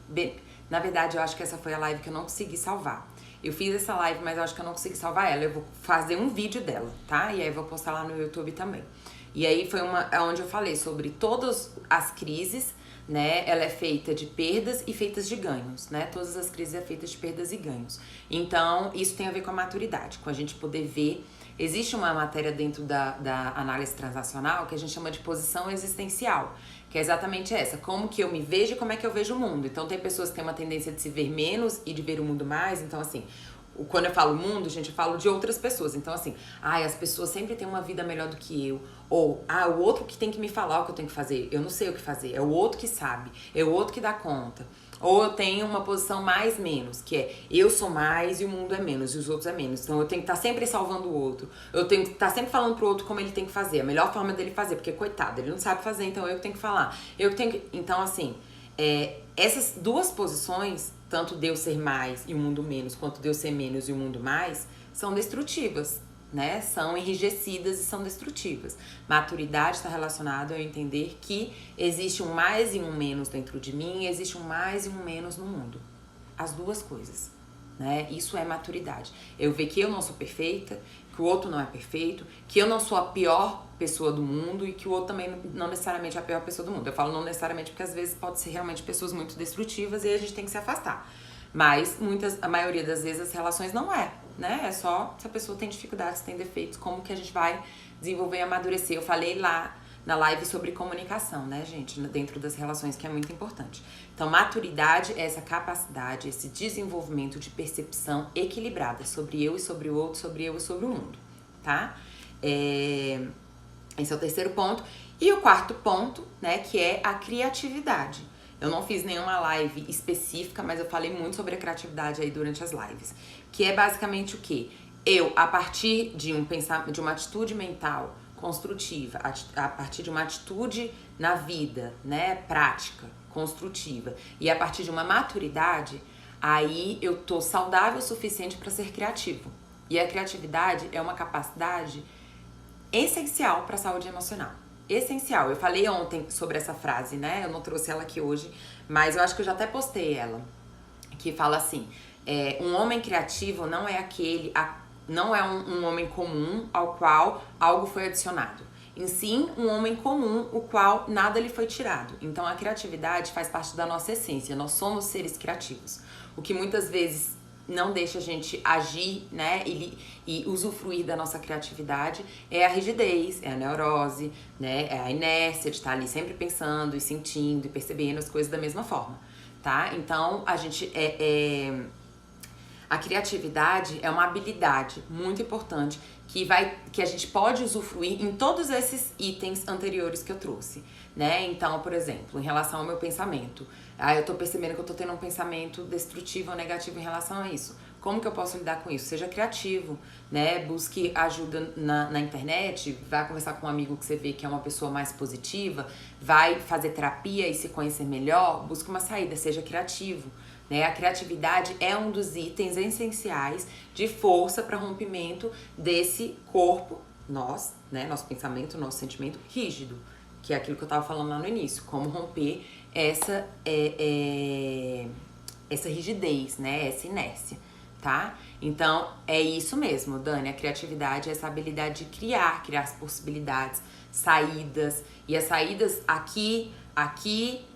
Na verdade, eu acho que essa foi a live que eu não consegui salvar. Eu fiz essa live, mas eu acho que eu não consegui salvar ela. Eu vou fazer um vídeo dela, tá? E aí eu vou postar lá no YouTube também. E aí foi onde eu falei sobre todas as crises, né? Ela é feita de perdas e feitas de ganhos, né? Todas as crises é feitas de perdas e ganhos. Então, isso tem a ver com a maturidade, com a gente poder ver. Existe uma matéria dentro da análise transacional que a gente chama de posição existencial, que é exatamente essa, como que eu me vejo e como é que eu vejo o mundo. Então tem pessoas que têm uma tendência de se ver menos e de ver o mundo mais, então assim, quando eu falo mundo, gente, eu falo de outras pessoas. Então assim, as pessoas sempre têm uma vida melhor do que eu, ou o outro que tem que me falar o que eu tenho que fazer, eu não sei o que fazer, é o outro que sabe, é o outro que dá conta. Ou eu tenho uma posição mais menos, que é eu sou mais e o mundo é menos e os outros é menos. Então eu tenho que estar sempre salvando o outro. Eu tenho que estar sempre falando pro outro como ele tem que fazer, a melhor forma dele fazer, porque coitado, ele não sabe fazer, então eu que tenho que falar. Então assim, essas duas posições, tanto Deus ser mais e o mundo menos, quanto Deus ser menos e o mundo mais, são destrutivas, né? São enrijecidas e são destrutivas. Maturidade está relacionado a eu entender que existe um mais e um menos dentro de mim, e existe um mais e um menos no mundo. As duas coisas, né? Isso é maturidade. Eu ver que eu não sou perfeita, que o outro não é perfeito, que eu não sou a pior pessoa do mundo e que o outro também não necessariamente é a pior pessoa do mundo. Eu falo não necessariamente porque às vezes pode ser realmente pessoas muito destrutivas e a gente tem que se afastar. Mas a maioria das vezes as relações não é, né? É só se a pessoa tem dificuldades, tem defeitos, como que a gente vai desenvolver e amadurecer. Eu falei lá na live sobre comunicação, né, gente? Dentro das relações, que é muito importante. Então, maturidade é essa capacidade, esse desenvolvimento de percepção equilibrada sobre eu e sobre o outro, sobre eu e sobre o mundo, tá? Esse é o terceiro ponto. E o quarto ponto, né, que é a criatividade. Eu não fiz nenhuma live específica, mas eu falei muito sobre a criatividade aí durante as lives. Que é basicamente o quê? Eu, a partir de de uma atitude mental construtiva, a partir de uma atitude na vida, né, prática, construtiva, e a partir de uma maturidade, aí eu tô saudável o suficiente para ser criativo. E a criatividade é uma capacidade essencial para a saúde emocional. Essencial. Eu falei ontem sobre essa frase, né? Eu não trouxe ela aqui hoje, mas eu acho que eu já até postei ela, que fala assim, um homem criativo não é não é um homem comum ao qual algo foi adicionado. Em sim, um homem comum, o qual nada lhe foi tirado. Então a criatividade faz parte da nossa essência, nós somos seres criativos. O que muitas vezes não deixa a gente agir, né, e usufruir da nossa criatividade é a rigidez, é a neurose, né, é a inércia de estar ali sempre pensando e sentindo e percebendo as coisas da mesma forma, tá? Então, a criatividade é uma habilidade muito importante que a gente pode usufruir em todos esses itens anteriores que eu trouxe, né? Então, por exemplo, em relação ao meu pensamento, eu tô percebendo que eu tô tendo um pensamento destrutivo ou negativo em relação a isso. Como que eu posso lidar com isso? Seja criativo, né? Busque ajuda na internet, vai conversar com um amigo que você vê que é uma pessoa mais positiva, vai fazer terapia e se conhecer melhor, busque uma saída, seja criativo. Né? A criatividade é um dos itens essenciais de força para rompimento desse corpo, né? Nosso pensamento, nosso sentimento rígido, que é aquilo que eu estava falando lá no início, como romper essa rigidez, né? Essa inércia, tá? Então, é isso mesmo, Dani, a criatividade é essa habilidade de criar as possibilidades, saídas, e as saídas aqui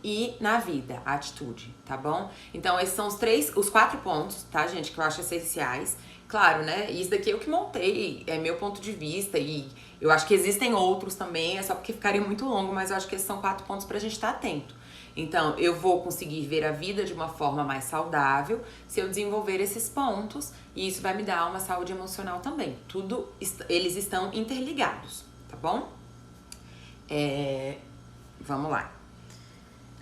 e na vida, a atitude, tá bom? Então, esses são os 4 pontos, tá, gente, que eu acho essenciais. Claro, né, isso daqui eu que montei, é meu ponto de vista e eu acho que existem outros também, é só porque ficaria muito longo, mas eu acho que esses são 4 pontos pra gente estar atento. Então, eu vou conseguir ver a vida de uma forma mais saudável se eu desenvolver esses pontos e isso vai me dar uma saúde emocional também. Eles estão interligados, tá bom? Vamos lá.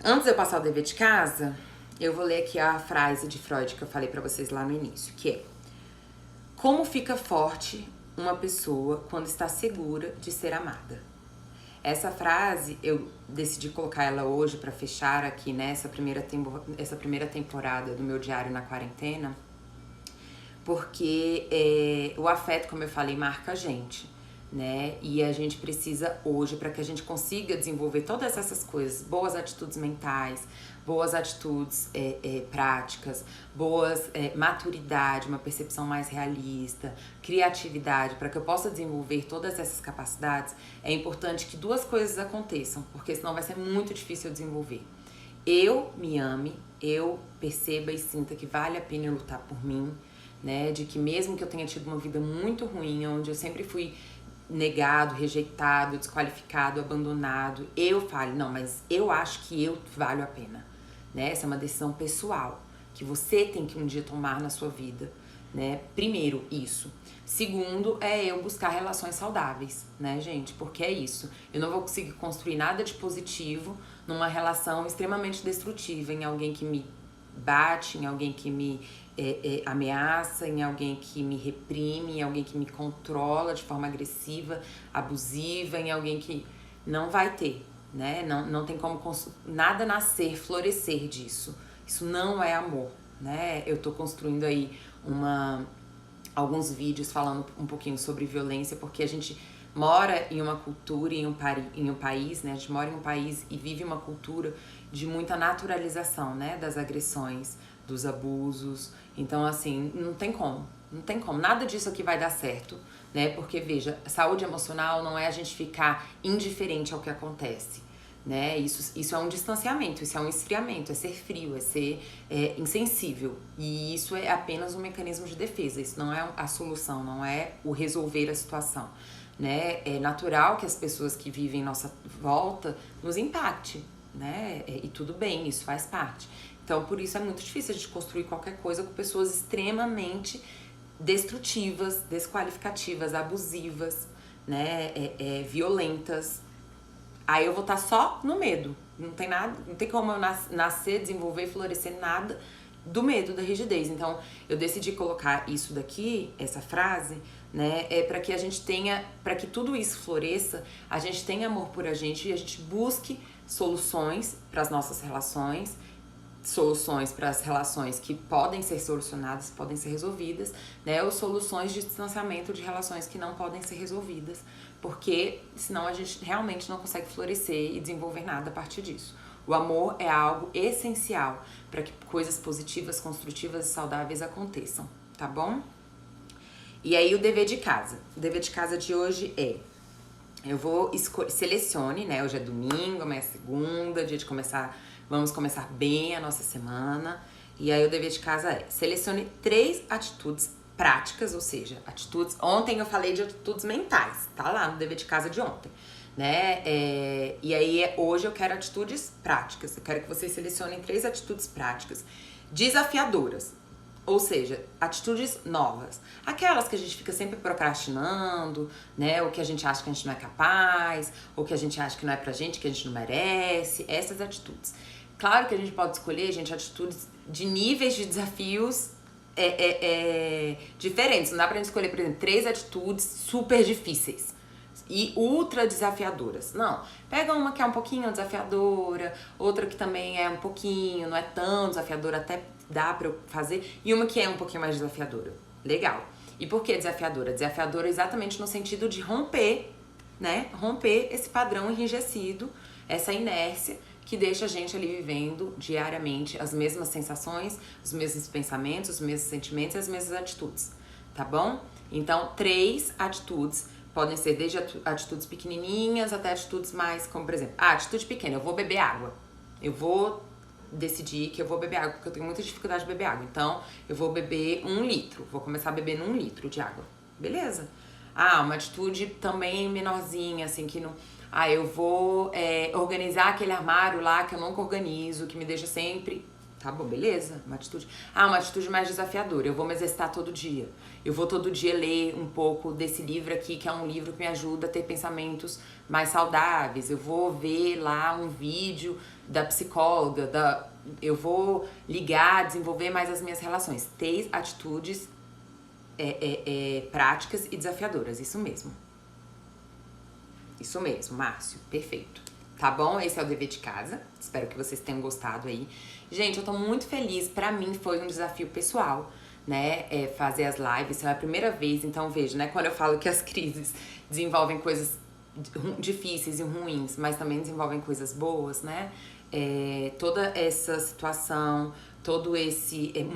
Antes de eu passar o dever de casa, eu vou ler aqui a frase de Freud que eu falei pra vocês lá no início, que é: como fica forte uma pessoa quando está segura de ser amada? Essa frase, eu decidi colocar ela hoje pra fechar aqui nessa essa primeira temporada do meu Diário na Quarentena, porque o afeto, como eu falei, marca a gente, né? E a gente precisa hoje, para que a gente consiga desenvolver todas essas coisas, boas atitudes mentais, boas atitudes práticas, maturidade, uma percepção mais realista, criatividade, para que eu possa desenvolver todas essas capacidades, é importante que 2 coisas aconteçam, porque senão vai ser muito difícil eu desenvolver. Eu me ame, eu perceba e sinta que vale a pena eu lutar por mim, né? De que mesmo que eu tenha tido uma vida muito ruim, onde eu sempre fui negado, rejeitado, desqualificado, abandonado, eu falo, não, mas eu acho que eu valho a pena, né? Essa é uma decisão pessoal que você tem que um dia tomar na sua vida, né? Primeiro, isso. Segundo, é eu buscar relações saudáveis, né, gente? Porque é isso. Eu não vou conseguir construir nada de positivo numa relação extremamente destrutiva, em alguém que me bate, em alguém que me ameaça, em alguém que me reprime, em alguém que me controla de forma agressiva, abusiva, em alguém que não vai ter, né? Não tem como nada nascer, florescer disso. Isso não é amor, né? Eu tô construindo aí alguns vídeos falando um pouquinho sobre violência, porque a gente mora em uma cultura, em um país, né? A gente mora em um país e vive uma cultura de muita naturalização, né? Das agressões, dos abusos. Então, assim, não tem como. Nada disso aqui vai dar certo, né? Porque, veja, saúde emocional não é a gente ficar indiferente ao que acontece, né? Isso é um distanciamento, isso é um esfriamento, é ser frio, é ser insensível. E isso é apenas um mecanismo de defesa, isso não é a solução, não é o resolver a situação, né? É natural que as pessoas que vivem em nossa volta nos impacte, né? E tudo bem, isso faz parte. Então, por isso é muito difícil a gente construir qualquer coisa com pessoas extremamente destrutivas, desqualificativas, abusivas, né? Violentas. Aí eu vou estar só no medo. Não tem nada, não tem como eu nascer, desenvolver, florescer nada do medo, da rigidez. Então, eu decidi colocar isso daqui, essa frase, né? Para que a gente tenha, para que tudo isso floresça, a gente tenha amor por a gente e a gente busque soluções para as nossas relações, soluções para as relações que podem ser solucionadas, podem ser resolvidas, né? Ou soluções de distanciamento de relações que não podem ser resolvidas, porque senão a gente realmente não consegue florescer e desenvolver nada a partir disso. O amor é algo essencial para que coisas positivas, construtivas e saudáveis aconteçam, tá bom? E aí o dever de casa. O dever de casa de hoje é: eu vou selecione, né? Hoje é domingo, amanhã é segunda, dia de vamos começar bem a nossa semana. E aí o dever de casa é: selecione 3 atitudes práticas, ou seja, atitudes. Ontem eu falei de atitudes mentais, tá lá no dever de casa de ontem, né? E aí hoje eu quero atitudes práticas. Eu quero que vocês selecionem 3 atitudes práticas desafiadoras. Ou seja, atitudes novas. Aquelas que a gente fica sempre procrastinando, né? Ou que a gente acha que a gente não é capaz, ou que a gente acha que não é pra gente, que a gente não merece. Essas atitudes. Claro que a gente pode escolher, gente, atitudes de níveis de desafios diferentes. Não dá pra gente escolher, por exemplo, 3 atitudes super difíceis e ultra desafiadoras. Não, pega uma que é um pouquinho desafiadora, outra que também é um pouquinho, não é tão desafiadora, até dá pra eu fazer, e uma que é um pouquinho mais desafiadora. Legal. E por que desafiadora? Desafiadora exatamente no sentido de romper, né? Romper esse padrão enrijecido, essa inércia que deixa a gente ali vivendo diariamente as mesmas sensações, os mesmos pensamentos, os mesmos sentimentos e as mesmas atitudes, tá bom? Então, 3 atitudes podem ser desde atitudes pequenininhas até atitudes mais, como por exemplo, atitude pequena, eu vou beber água. Eu vou decidir que eu vou beber água, porque eu tenho muita dificuldade de beber água. Então, eu vou beber 1 litro, vou começar bebendo 1 litro de água. Beleza. Uma atitude também menorzinha, assim, que não... eu vou organizar aquele armário lá que eu nunca organizo, que me deixa sempre... Tá bom, beleza, uma atitude. Uma atitude mais desafiadora, eu vou me exercitar todo dia. Eu vou todo dia ler um pouco desse livro aqui, que é um livro que me ajuda a ter pensamentos mais saudáveis. Eu vou ver lá um vídeo da psicóloga, eu vou ligar, desenvolver mais as minhas relações. Ter atitudes práticas e desafiadoras, isso mesmo. Isso mesmo, Márcio, perfeito. Tá bom? Esse é o dever de casa. Espero que vocês tenham gostado aí. Gente, eu tô muito feliz. Pra mim foi um desafio pessoal, né? Fazer as lives. É a primeira vez, então veja, né? Quando eu falo que as crises desenvolvem coisas difíceis e ruins, mas também desenvolvem coisas boas, né? Toda essa situação,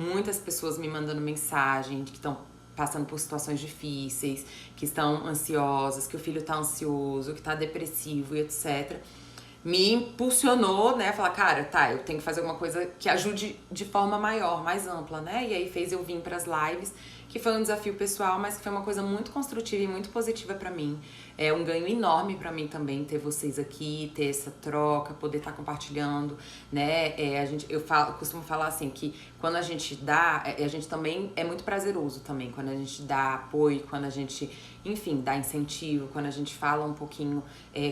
muitas pessoas me mandando mensagem de que estão passando por situações difíceis, que estão ansiosas, que o filho tá ansioso, que tá depressivo e etc. Me impulsionou, né, a falar, cara, eu tenho que fazer alguma coisa que ajude de forma maior, mais ampla, né, e aí fez eu vir pras lives, que foi um desafio pessoal, mas que foi uma coisa muito construtiva e muito positiva pra mim. É um ganho enorme pra mim também ter vocês aqui, ter essa troca, poder estar compartilhando, né, eu costumo falar assim, que quando a gente dá, a gente também, é muito prazeroso também, quando a gente dá apoio, quando a gente, enfim, dá incentivo, quando a gente fala um pouquinho,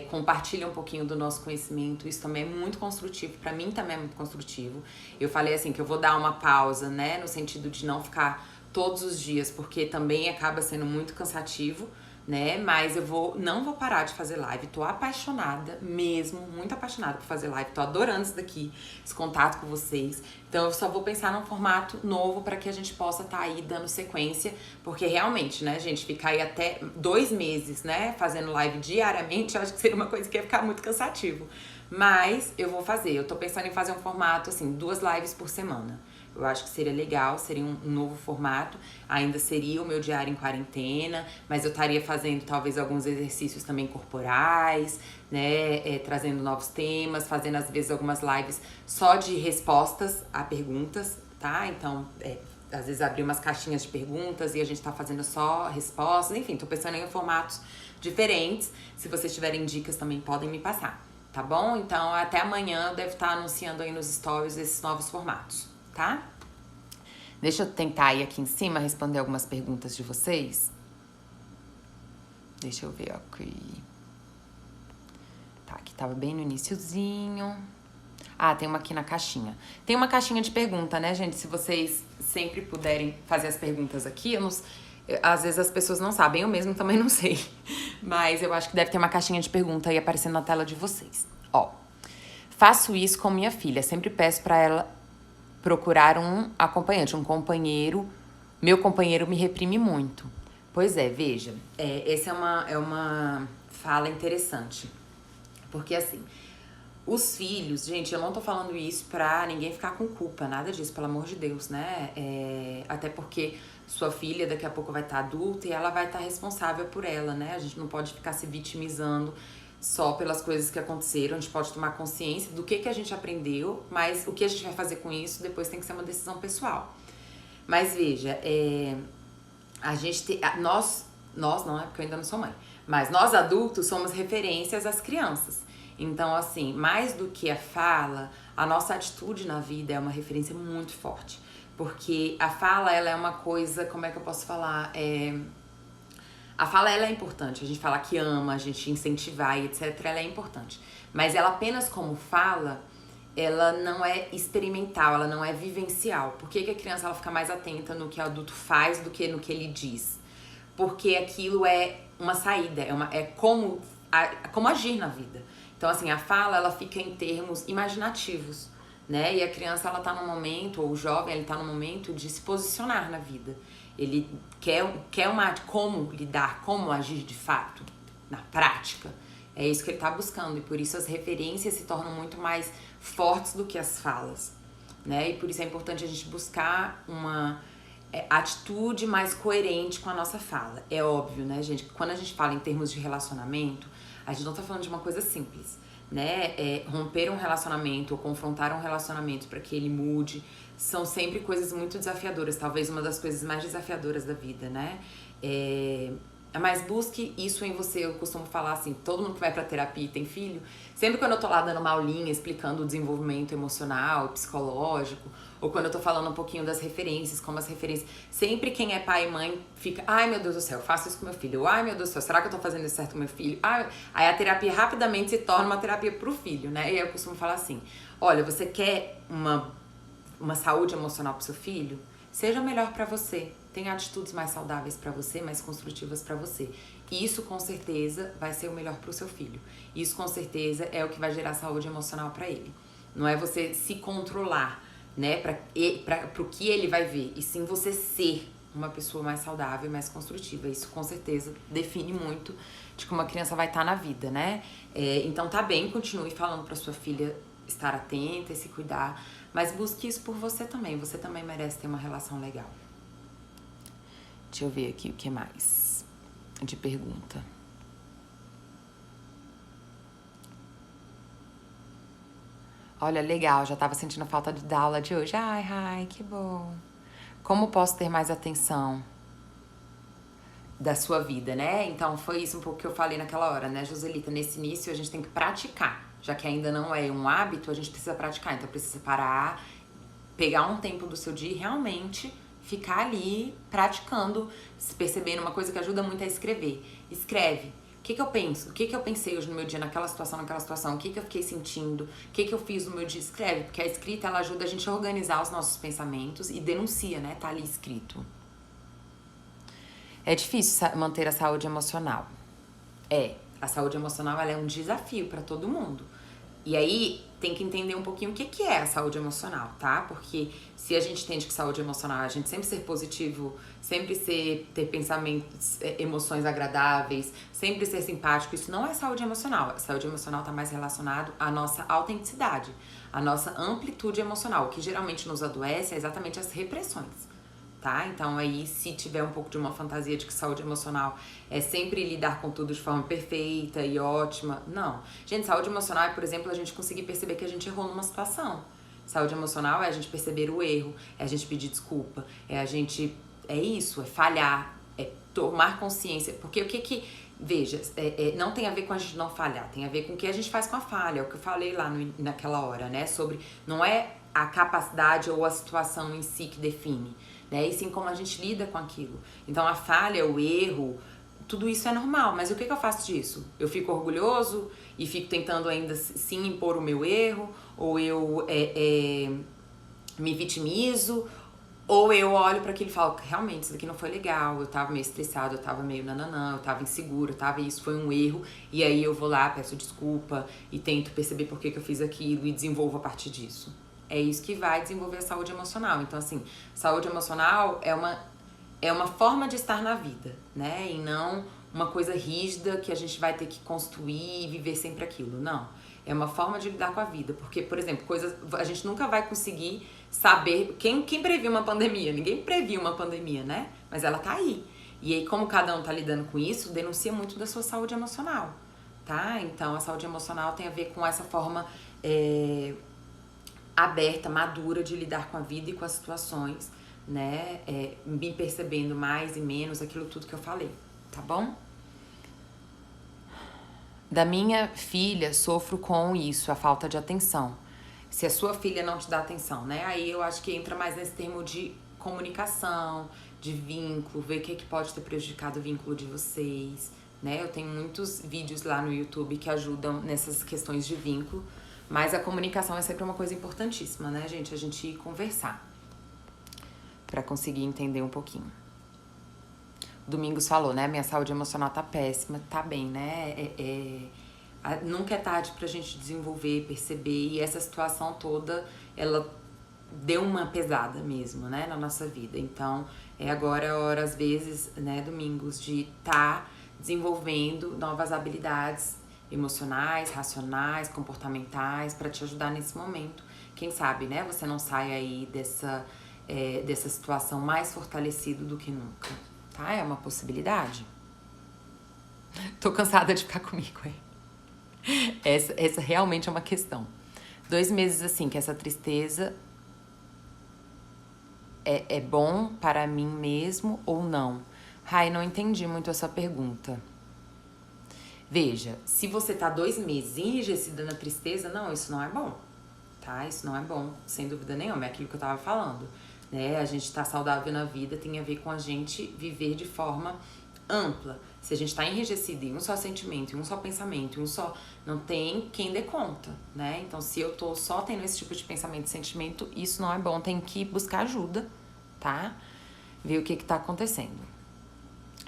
compartilha um pouquinho do nosso conhecimento, isso também é muito construtivo, pra mim também é muito construtivo. Eu falei assim, que eu vou dar uma pausa, né, no sentido de não ficar todos os dias, porque também acaba sendo muito cansativo, né? Mas não vou parar de fazer live. Tô apaixonada mesmo, muito apaixonada por fazer live. Tô adorando isso daqui, esse contato com vocês. Então eu só vou pensar num formato novo para que a gente possa estar aí dando sequência, porque realmente, né, gente, ficar aí até 2 meses, né, fazendo live diariamente, eu acho que seria uma coisa que ia ficar muito cansativo. Mas eu vou fazer. Eu tô pensando em fazer um formato assim, 2 lives por semana. Eu acho que seria legal, seria um novo formato. Ainda seria o meu diário em quarentena, mas eu estaria fazendo talvez alguns exercícios também corporais, né? Trazendo novos temas, fazendo às vezes algumas lives só de respostas a perguntas, tá? Então, às vezes abrir umas caixinhas de perguntas e a gente tá fazendo só respostas. Enfim, tô pensando em formatos diferentes. Se vocês tiverem dicas também podem me passar, tá bom? Então, até amanhã eu devo estar anunciando aí nos stories esses novos formatos. Tá? Deixa eu tentar ir aqui em cima responder algumas perguntas de vocês. Deixa eu ver aqui. Tá, aqui tava bem no iniciozinho. Tem uma aqui na caixinha. Tem uma caixinha de pergunta, né, gente? Se vocês sempre puderem fazer as perguntas aqui, às vezes as pessoas não sabem, eu mesmo também não sei. Mas eu acho que deve ter uma caixinha de pergunta aí aparecendo na tela de vocês. Faço isso com minha filha, sempre peço pra ela procurar um acompanhante, um companheiro. Meu companheiro me reprime muito. Pois veja, essa é uma fala interessante. Porque assim, os filhos, gente, eu não tô falando isso pra ninguém ficar com culpa, nada disso, pelo amor de Deus, né? Até porque sua filha daqui a pouco vai estar adulta e ela vai estar responsável por ela, né? A gente não pode ficar se vitimizando só pelas coisas que aconteceram. A gente pode tomar consciência do que a gente aprendeu, mas o que a gente vai fazer com isso depois tem que ser uma decisão pessoal. Mas veja, a gente nós não, porque eu ainda não sou mãe, mas nós adultos somos referências às crianças. Então, assim, mais do que a fala, a nossa atitude na vida é uma referência muito forte. Porque a fala, ela é uma coisa, como é que eu posso falar? A fala, ela é importante, a gente falar que ama, a gente incentivar e etc, ela é importante. Mas ela apenas como fala, ela não é experimental, ela não é vivencial. Por que a criança ela fica mais atenta no que o adulto faz do que no que ele diz? Porque aquilo é uma saída, é como agir na vida. Então, assim, a fala, ela fica em termos imaginativos, né? E a criança, ela tá no momento, ou o jovem, ele tá no momento de se posicionar na vida. Ele quer como lidar, como agir de fato, na prática. É isso que ele tá buscando, e por isso as referências se tornam muito mais fortes do que as falas, né? E por isso é importante a gente buscar uma atitude mais coerente com a nossa fala. É óbvio, né, gente, que quando a gente fala em termos de relacionamento, a gente não tá falando de uma coisa simples, né? Romper um relacionamento ou confrontar um relacionamento para que ele mude são sempre coisas muito desafiadoras, talvez uma das coisas mais desafiadoras da vida, né? Mas busque isso em você. Eu costumo falar assim, todo mundo que vai pra terapia e tem filho, sempre quando eu tô lá dando uma aulinha explicando o desenvolvimento emocional, psicológico, ou quando eu tô falando um pouquinho das referências, como as referências, sempre quem é pai e mãe fica, ai meu Deus do céu, eu faço isso com meu filho, ai meu Deus do céu, será que eu tô fazendo isso certo com meu filho? Ai, aí a terapia rapidamente se torna uma terapia pro filho, né? E aí eu costumo falar assim, olha, você quer uma saúde emocional pro seu filho? Seja melhor pra você. Tenha atitudes mais saudáveis pra você, mais construtivas pra você. Isso com certeza vai ser o melhor pro seu filho. Isso com certeza é o que vai gerar saúde emocional pra ele. Não é você se controlar, né, pro que ele vai ver, e sim você ser uma pessoa mais saudável, mais construtiva. Isso com certeza define muito de como a criança vai estar na vida, né? Então tá bem, continue falando pra sua filha estar atenta e se cuidar, mas busque isso por você também. Você também merece ter uma relação legal. Deixa eu ver aqui o que mais de pergunta. Olha, legal, já tava sentindo falta da aula de hoje. Ai, que bom. Como posso ter mais atenção da sua vida, né? Então foi isso um pouco que eu falei naquela hora, né, Joselita? Nesse início a gente tem que praticar. Já que ainda não é um hábito, a gente precisa praticar. Então precisa parar, pegar um tempo do seu dia e realmente ficar ali praticando, percebendo. Uma coisa que ajuda muito é escrever. Escreve. O que eu penso? O que eu pensei hoje no meu dia, naquela situação? O que eu fiquei sentindo? O que eu fiz no meu dia? Escreve, porque a escrita, ela ajuda a gente a organizar os nossos pensamentos e denuncia, né? Tá ali escrito. É difícil manter a saúde emocional. A saúde emocional, ela é um desafio pra todo mundo. E aí, tem que entender um pouquinho o que é a saúde emocional, tá? Porque se a gente entende que saúde emocional é a gente sempre ser positivo, sempre ter pensamentos, emoções agradáveis, sempre ser simpático, isso não é saúde emocional. A saúde emocional tá mais relacionado à nossa autenticidade, à nossa amplitude emocional. O que geralmente nos adoece é exatamente as repressões, tá? Então aí, se tiver um pouco de uma fantasia de que saúde emocional é sempre lidar com tudo de forma perfeita e ótima, não. Gente, saúde emocional é, por exemplo, a gente conseguir perceber que a gente errou numa situação. Saúde emocional é a gente perceber o erro, é a gente pedir desculpa, é isso, é falhar, é tomar consciência, porque o que veja, não tem a ver com a gente não falhar, tem a ver com o que a gente faz com a falha, é o que eu falei lá naquela hora, né, sobre, não é a capacidade ou a situação em si que define, né? E sim como a gente lida com aquilo. Então a falha, o erro, tudo isso é normal, mas o que eu faço disso? Eu fico orgulhoso e fico tentando ainda sim impor o meu erro, ou eu me vitimizo, ou eu olho para aquilo e falo, realmente, isso daqui não foi legal, eu tava meio estressado, eu tava meio nananã, eu tava inseguro, isso foi um erro, e aí eu vou lá, peço desculpa e tento perceber por que eu fiz aquilo e desenvolvo a partir disso. É isso que vai desenvolver a saúde emocional. Então, assim, saúde emocional é uma forma de estar na vida, né? E não uma coisa rígida que a gente vai ter que construir e viver sempre aquilo. Não. É uma forma de lidar com a vida. Porque, por exemplo, a gente nunca vai conseguir saber... Quem previu uma pandemia? Ninguém previu uma pandemia, né? Mas ela tá aí. E aí, como cada um tá lidando com isso, denuncia muito da sua saúde emocional, tá? Então, a saúde emocional tem a ver com essa forma... aberta, madura de lidar com a vida e com as situações, né? Me percebendo mais e menos, aquilo tudo que eu falei, tá bom? Da minha filha, sofro com isso, a falta de atenção. Se a sua filha não te dá atenção, né? Aí eu acho que entra mais nesse termo de comunicação, de vínculo, ver o que pode ter prejudicado o vínculo de vocês, né? Eu tenho muitos vídeos lá no YouTube que ajudam nessas questões de vínculo, Mas a comunicação é sempre uma coisa importantíssima, né, gente? A gente ir conversar pra conseguir entender um pouquinho. Domingos falou, né? Minha saúde emocional tá péssima, tá bem, né? Nunca é tarde pra gente desenvolver, perceber, e essa situação toda, ela deu uma pesada mesmo, né, na nossa vida. Então, agora a hora, às vezes, né, Domingos, de tá desenvolvendo novas habilidades emocionais, racionais, comportamentais, pra te ajudar nesse momento. Quem sabe, né, você não sai aí dessa situação mais fortalecido do que nunca, tá? É uma possibilidade. Tô cansada de ficar comigo, hein? Essa realmente é uma questão. 2 meses assim, que essa tristeza é bom para mim mesmo ou não? Rai, não entendi muito essa pergunta. Veja, se você tá 2 meses enrijecida na tristeza, não, isso não é bom, tá? Isso não é bom, sem dúvida nenhuma, é aquilo que eu tava falando, né? A gente tá saudável na vida tem a ver com a gente viver de forma ampla. Se a gente tá enrijecido em um só sentimento, em um só pensamento, em um só... Não tem quem dê conta, né? Então, se eu tô só tendo esse tipo de pensamento e sentimento, isso não é bom. Tem que buscar ajuda, tá? Ver o que tá acontecendo.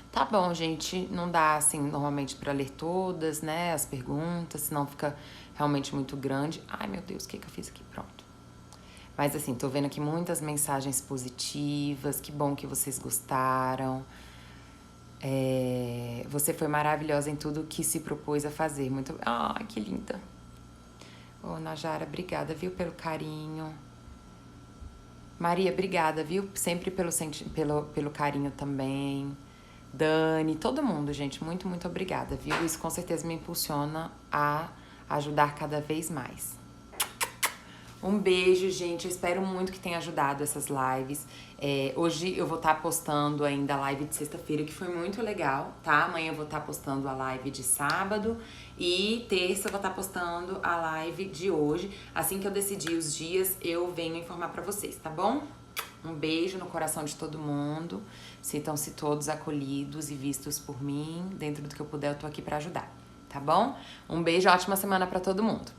Tá bom, gente. Não dá, assim, normalmente pra ler todas, né? As perguntas, senão fica realmente muito grande. Ai, meu Deus, o que eu fiz aqui? Pronto. Mas, assim, tô vendo aqui muitas mensagens positivas. Que bom que vocês gostaram. Você foi maravilhosa em tudo que se propôs a fazer. Muito... Ai, que linda. Ô, Najara, obrigada, viu, pelo carinho. Maria, obrigada, viu? Sempre pelo carinho também. Dani, todo mundo, gente. Muito, muito obrigada, viu? Isso com certeza me impulsiona a ajudar cada vez mais. Um beijo, gente. Eu espero muito que tenha ajudado essas lives. Hoje eu vou estar postando ainda a live de sexta-feira, que foi muito legal, tá? Amanhã eu vou estar postando a live de sábado. E terça eu vou estar postando a live de hoje. Assim que eu decidir os dias, eu venho informar pra vocês, tá bom? Um beijo no coração de todo mundo. Sintam-se todos acolhidos e vistos por mim. Dentro do que eu puder, eu tô aqui pra ajudar, tá bom? Um beijo, ótima semana pra todo mundo.